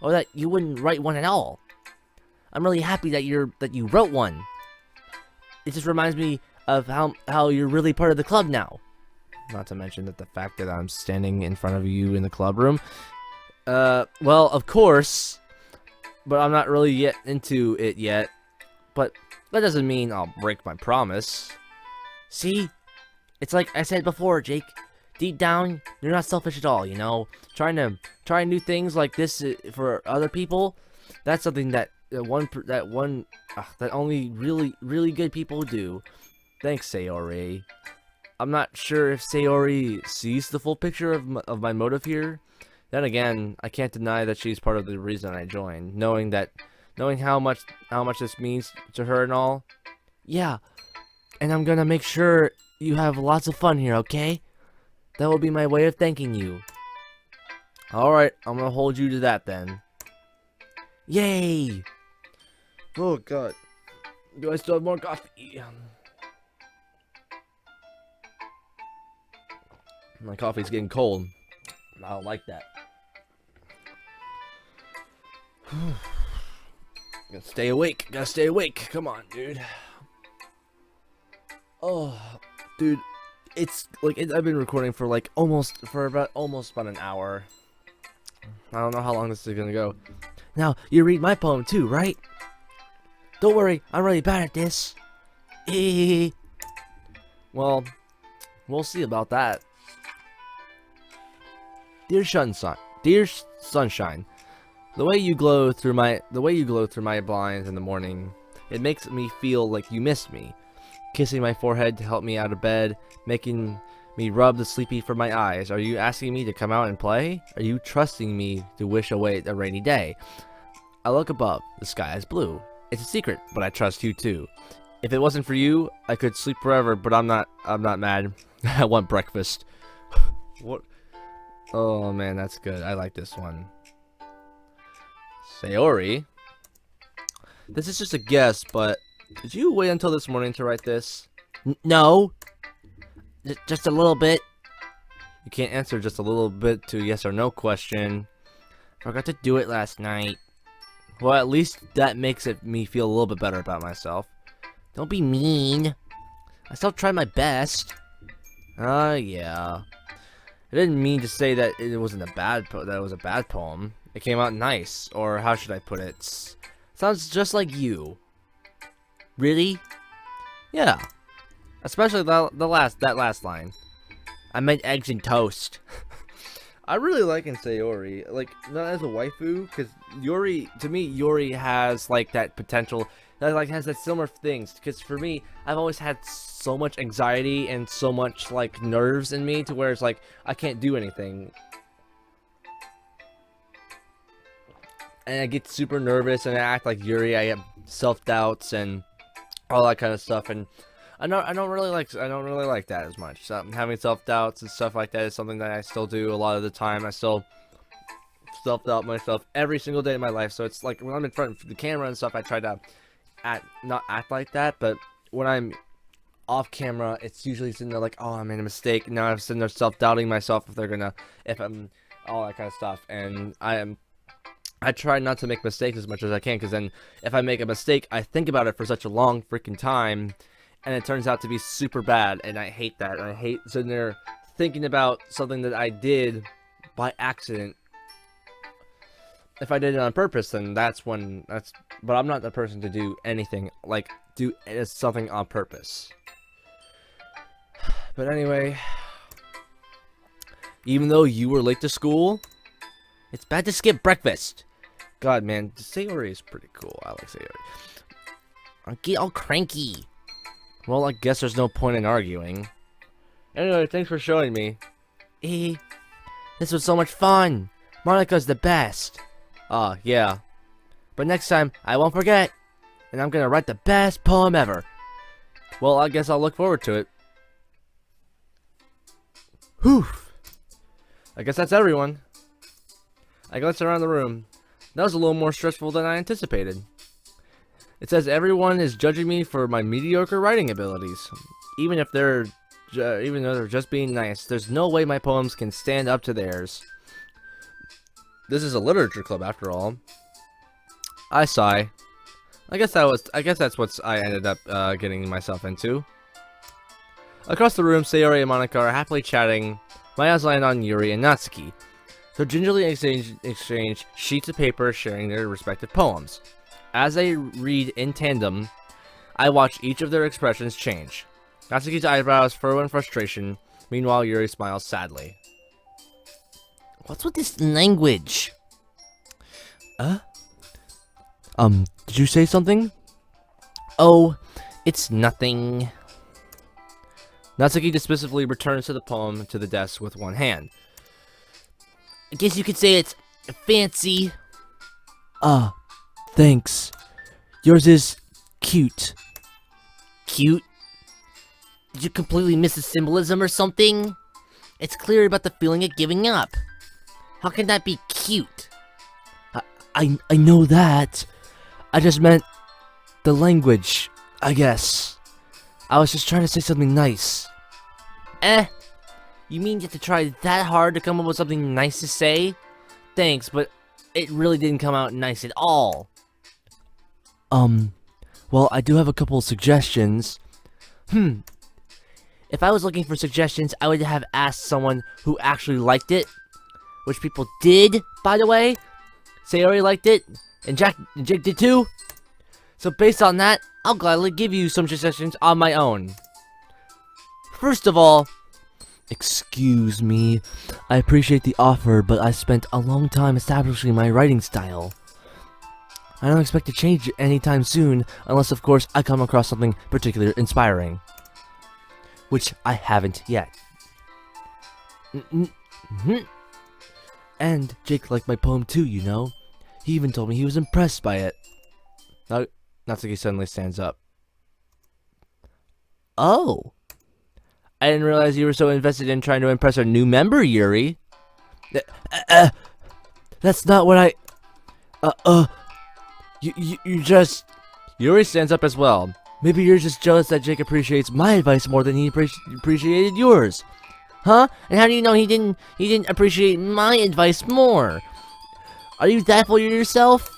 or that you wouldn't write one at all. I'm really happy that you wrote one. It just reminds me of how you're really part of the club now. Not to mention that the fact that I'm standing in front of you in the club room. Well, of course, but I'm not really yet into it yet. But that doesn't mean I'll break my promise. See? It's like I said before, Jake. Deep down, you're not selfish at all, you know? Trying new things like this for other people, that's something that only really good people do. Thanks, Sayori. I'm not sure if Sayori sees the full picture of my motive here. Then again, I can't deny that she's part of the reason I joined, knowing how much this means to her and all. Yeah, and I'm gonna make sure you have lots of fun here, okay? That will be my way of thanking you. Alright, I'm gonna hold you to that then. Yay! Oh god. Do I still have more coffee? My coffee's getting cold. I don't like that. Gotta stay awake. Come on, dude. Oh, dude. It's like I've been recording for like almost about an hour. I don't know how long this is gonna go. Now, you read my poem too, right? Don't worry, I'm really bad at this. Well, we'll see about that. Dear sunshine, the way you glow through my blinds in the morning, it makes me feel like you miss me. Kissing my forehead to help me out of bed, making me rub the sleepy from my eyes. Are you asking me to come out and play? Are you trusting me to wish away a rainy day? I look above, the sky is blue. It's a secret, but I trust you too. If it wasn't for you, I could sleep forever, but I'm not mad. I want breakfast. What? Oh man, that's good. I like this one. Sayori. This is just a guess, but did you wait until this morning to write this? No. Just a little bit. You can't answer just a little bit to a yes or no question. Forgot to do it last night. Well, at least that makes me feel a little bit better about myself. Don't be mean. I still tried my best. Yeah. I didn't mean to say that it wasn't that it was a bad poem. It came out nice, or how should I put it? Sounds just like you. Really? Yeah. Especially that last line. I meant eggs and toast. I really like Sayori, like, not as a waifu, because to me, Yuri has, like, that potential, that, like, has that similar things, because for me, I've always had so much anxiety and so much, like, nerves in me, to where it's, like, I can't do anything. And I get super nervous, and I act like Yuri, I get self-doubts, and all that kind of stuff, and I don't really like that as much. Having self-doubts and stuff like that is something that I still do a lot of the time. I still self-doubt myself every single day of my life. So it's like when I'm in front of the camera and stuff, I try to not act like that. But when I'm off camera, it's usually sitting there like, oh, I made a mistake. Now I'm sitting there self-doubting myself if I'm all that kind of stuff. And I try not to make mistakes as much as I can, because then if I make a mistake, I think about it for such a long freaking time. And it turns out to be super bad, and I hate that. I hate sitting there thinking about something that I did by accident. If I did it on purpose, then but I'm not the person to do anything, like, do something on purpose. But anyway, even though you were late to school, it's bad to skip breakfast. God, man, Sayori is pretty cool. I like Sayori. I get all cranky. Well, I guess there's no point in arguing. Anyway, thanks for showing me. This was so much fun. Monica's the best. Yeah. But next time, I won't forget. and I'm gonna write the best poem ever. Well, I guess I'll look forward to it. Whew. I guess that's everyone. I glanced around the room. That was a little more stressful than I anticipated. It says everyone is judging me for my mediocre writing abilities. Even though they're just being nice, there's no way my poems can stand up to theirs. This is a literature club after all. I sigh. I guess that's what I ended up getting myself into. Across the room, Sayori and Monica are happily chatting. My eyes land on Yuri and Natsuki. They gingerly exchange sheets of paper, sharing their respective poems. As they read in tandem, I watch each of their expressions change. Natsuki's eyebrows furrow in frustration. Meanwhile, Yuri smiles sadly. What's with this language? Did you say something? Oh, it's nothing. Natsuki dismissively returns to the poem to the desk with one hand. I guess you could say it's fancy. Thanks. Yours is cute. Cute? Did you completely miss the symbolism or something? It's clear about the feeling of giving up. How can that be cute? I know that. I just meant the language, I guess. I was just trying to say something nice. You mean you have to try that hard to come up with something nice to say? Thanks, but it really didn't come out nice at all. Well, I do have a couple of suggestions. If I was looking for suggestions, I would have asked someone who actually liked it. Which people did, by the way. Sayori liked it, and Jake did too. So based on that, I'll gladly give you some suggestions on my own. First of all, Excuse me. I appreciate the offer, but I spent a long time establishing my writing style. I don't expect to change it anytime soon, unless of course I come across something particularly inspiring. Which I haven't yet. And Jake liked my poem too, you know. He even told me he was impressed by it. Natsuki suddenly stands up. oh. I didn't realize you were so invested in trying to impress our new member, Yuri. That's not what I... You just... Yuri stands up as well. Maybe you're just jealous that Jake appreciates my advice more than he appreciated yours. Huh? And how do you know he didn't appreciate my advice more? Are you that full of yourself?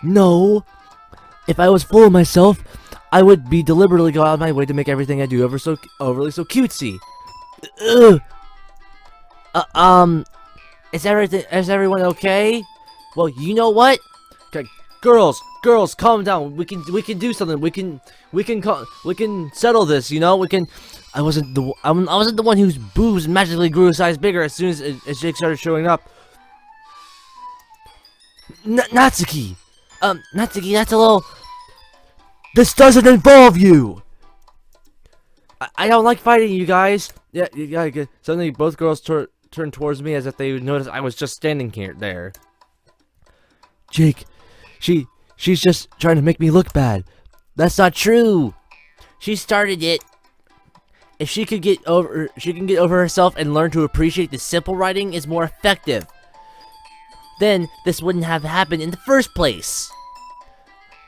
No. If I was full of myself, I would be deliberately go out of my way to make everything I do overly so cutesy. Is everyone okay? Well, you know what? Okay, girls, calm down. We can do something. We can settle this. You know, I wasn't the one whose boobs magically grew a size bigger as soon as Jake started showing up. Natsuki, Natsuki, that's a little... This doesn't involve you! I don't like fighting you guys. Yeah. Suddenly, both girls turned towards me as if they noticed I was just standing there. Jake, she's just trying to make me look bad. That's not true. She started it. If she can get over herself and learn to appreciate the simple writing is more effective, then this wouldn't have happened in the first place.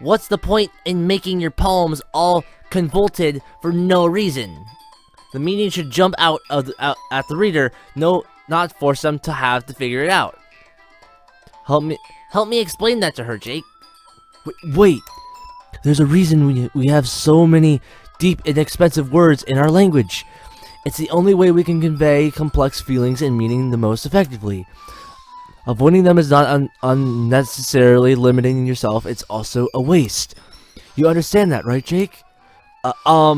What's the point in making your poems all convoluted for no reason? The meaning should jump out at the reader, not force them to have to figure it out. Help me explain that to her, Jake. Wait. There's a reason we have so many deep and expensive words in our language. It's the only way we can convey complex feelings and meaning the most effectively. Avoiding them is not unnecessarily limiting yourself, it's also a waste. You understand that, right, Jake? How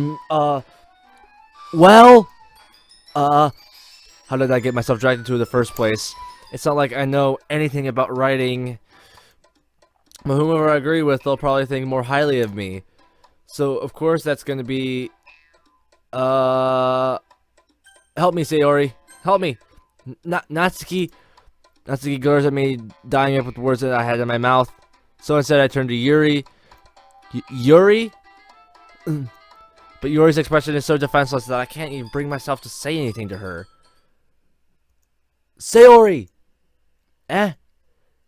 did I get myself dragged into it in the first place? It's not like I know anything about writing. But whomever I agree with, they'll probably think more highly of me. So, of course, that's gonna be... Help me, Sayori. Help me! Natsuki glares at me, dying up with the words that I had in my mouth. So instead I turned to Yuri. Yuri? But Yuri's expression is so defenseless that I can't even bring myself to say anything to her. Sayori! Eh?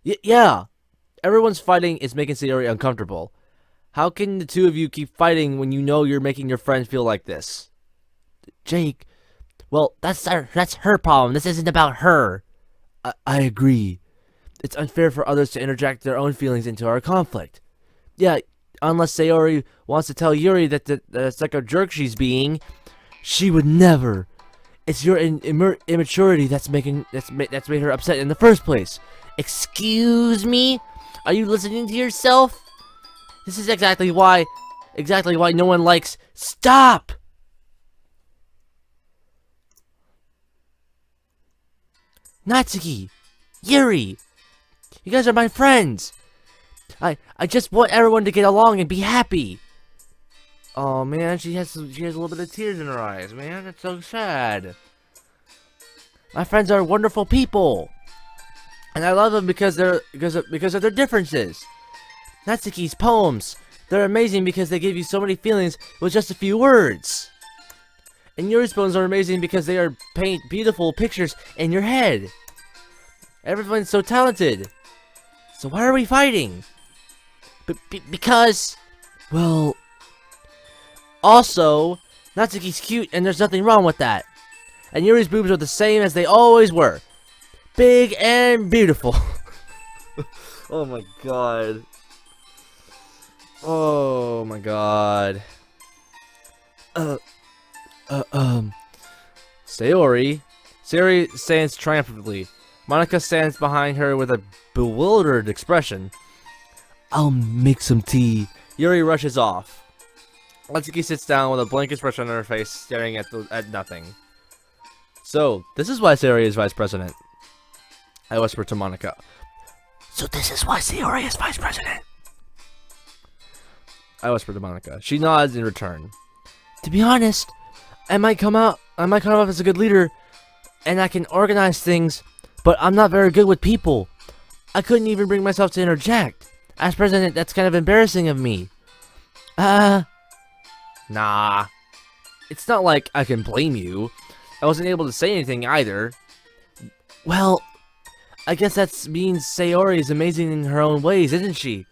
Yeah. Everyone's fighting is making Sayori uncomfortable. How can the two of you keep fighting when you know you're making your friend feel like this? Jake, well, that's her problem. This isn't about her. I agree. It's unfair for others to interject their own feelings into our conflict. Yeah, unless Sayori wants to tell Yuri that it's like a jerk she's being, she would never. It's your immaturity that's made her upset in the first place. Excuse me? Are you listening to yourself? This is exactly why no one likes. Stop! Natsuki, Yuri, you guys are my friends. I just want everyone to get along and be happy. Oh man, she has a little bit of tears in her eyes, man. That's so sad. My friends are wonderful people, and I love them because of their differences. Natsuki's poems, they're amazing because they give you so many feelings with just a few words. And Yuri's poems are amazing because they paint beautiful pictures in your head. Everyone's so talented. So why are we fighting? Because, well, also, Natsuki's cute and there's nothing wrong with that. And Yuri's boobs are the same as they always were. Big and beautiful. Oh my god. Oh my god. Sayori stands triumphantly. Monica stands behind her with a bewildered expression. I'll make some tea. Yuri rushes off. Natsuki sits down with a blank expression on her face, staring at nothing. So, this is why Sayori is vice president. I whisper to Monica. So this is why Sayori is vice president. I whisper to Monica. She nods in return. To be honest, I might come off as a good leader, and I can organize things, but I'm not very good with people. I couldn't even bring myself to interject. As president, that's kind of embarrassing of me. Nah. It's not like I can blame you. I wasn't able to say anything either. Well, I guess that means Sayori is amazing in her own ways, isn't she?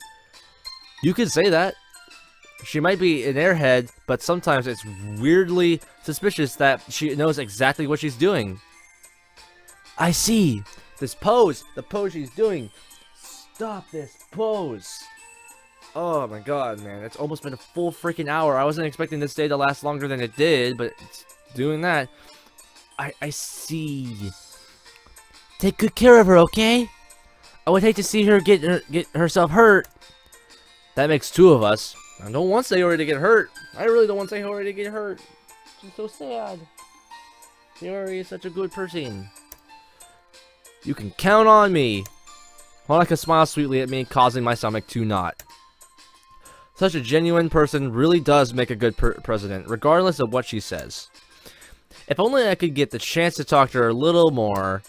You could say that. She might be an airhead, but sometimes it's weirdly suspicious that she knows exactly what she's doing. I see. The pose she's doing. Stop this pose. Oh my god, man. It's almost been a full freaking hour. I wasn't expecting this day to last longer than it did, but it's doing that. I see. Take good care of her, okay? I would hate to see her get herself hurt. That makes two of us. I don't want Sayori to get hurt. I really don't want Sayori to get hurt. She's so sad. Sayori is such a good person. You can count on me. Monica smiles sweetly at me, causing my stomach to knot. Such a genuine person really does make a good president, regardless of what she says. If only I could get the chance to talk to her a little more.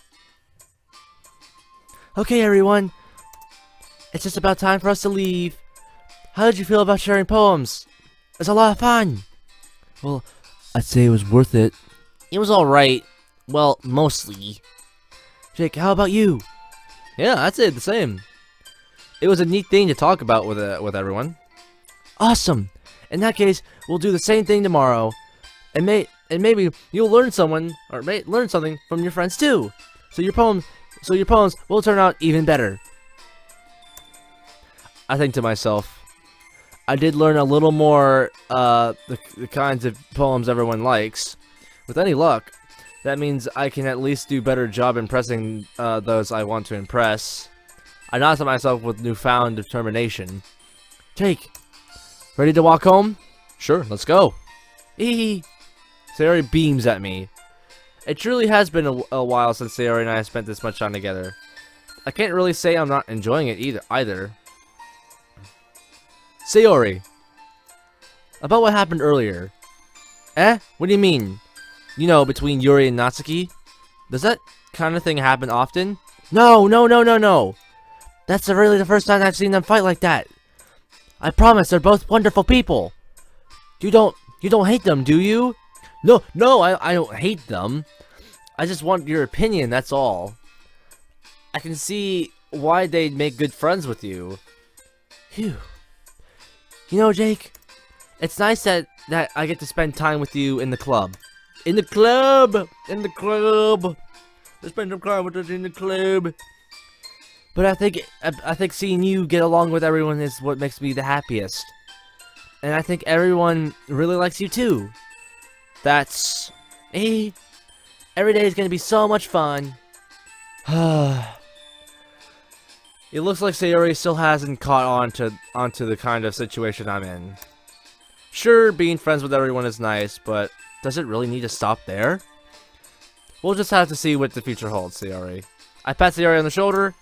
Okay, everyone. It's just about time for us to leave. How did you feel about sharing poems? It was a lot of fun. Well, I'd say it was worth it. It was alright. Well, mostly. Jake, how about you? Yeah, I'd say the same. It was a neat thing to talk about with everyone. Awesome. In that case, we'll do the same thing tomorrow. And maybe you'll learn something from your friends too. So your poems will turn out even better. I think to myself, I did learn a little more the kinds of poems everyone likes. With any luck, that means I can at least do a better job impressing those I want to impress. I nod to myself with newfound determination. Jake, ready to walk home? Sure, let's go. Sayori beams at me. It truly has been a while since Sayori and I have spent this much time together. I can't really say I'm not enjoying it either. Sayori, about what happened earlier. Eh? What do you mean? You know, between Yuri and Natsuki? Does that kind of thing happen often? No. That's really the first time I've seen them fight like that. I promise they're both wonderful people. You don't hate them, do you? No, I don't hate them. I just want your opinion, that's all. I can see why they'd make good friends with you. Phew. You know, Jake, it's nice that I get to spend time with you in the club. In the club! In the club! I spend some time with us in the club. But I think seeing you get along with everyone is what makes me the happiest. And I think everyone really likes you too. That's... Every day is gonna be so much fun. It looks like Sayori still hasn't caught onto the kind of situation I'm in. Sure, being friends with everyone is nice, but does it really need to stop there? We'll just have to see what the future holds, Sayori. I pat Sayori on the shoulder.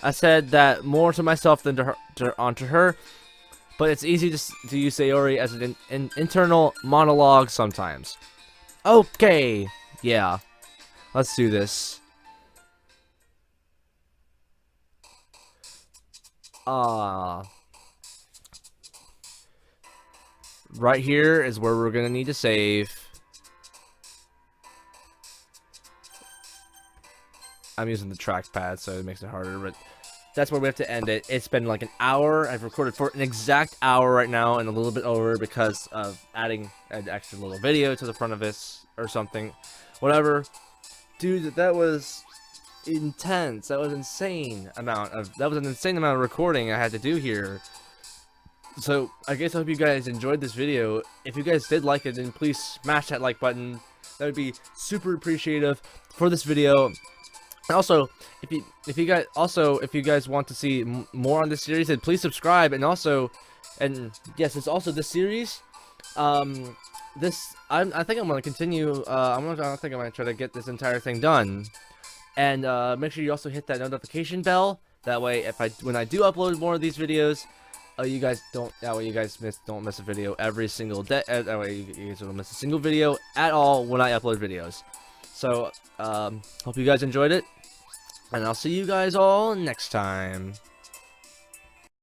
I said that more to myself than onto her, but it's easy to use Sayori as an internal monologue sometimes. Okay, yeah, let's do this. Right here is where we're gonna need to save. I'm using the trackpad, so it makes it harder, but that's where we have to end it. It's been like an hour. I've recorded for an exact hour right now and a little bit over because of adding an extra little video to the front of this or something. Whatever. Dude, that was intense. That was an insane amount of recording I had to do here. So I guess I hope you guys enjoyed this video. If you guys did like it, then please smash that like button. That would be super appreciative for this video. And also, if you guys want to see more on this series, then please subscribe. And yes, it's also this series. I think I'm gonna continue. I think I'm gonna try to get this entire thing done. And make sure you also hit that notification bell. That way, when I do upload more of these videos, you guys don't miss a video every single day. That way, you guys don't miss a single video at all when I upload videos. So, hope you guys enjoyed it, and I'll see you guys all next time.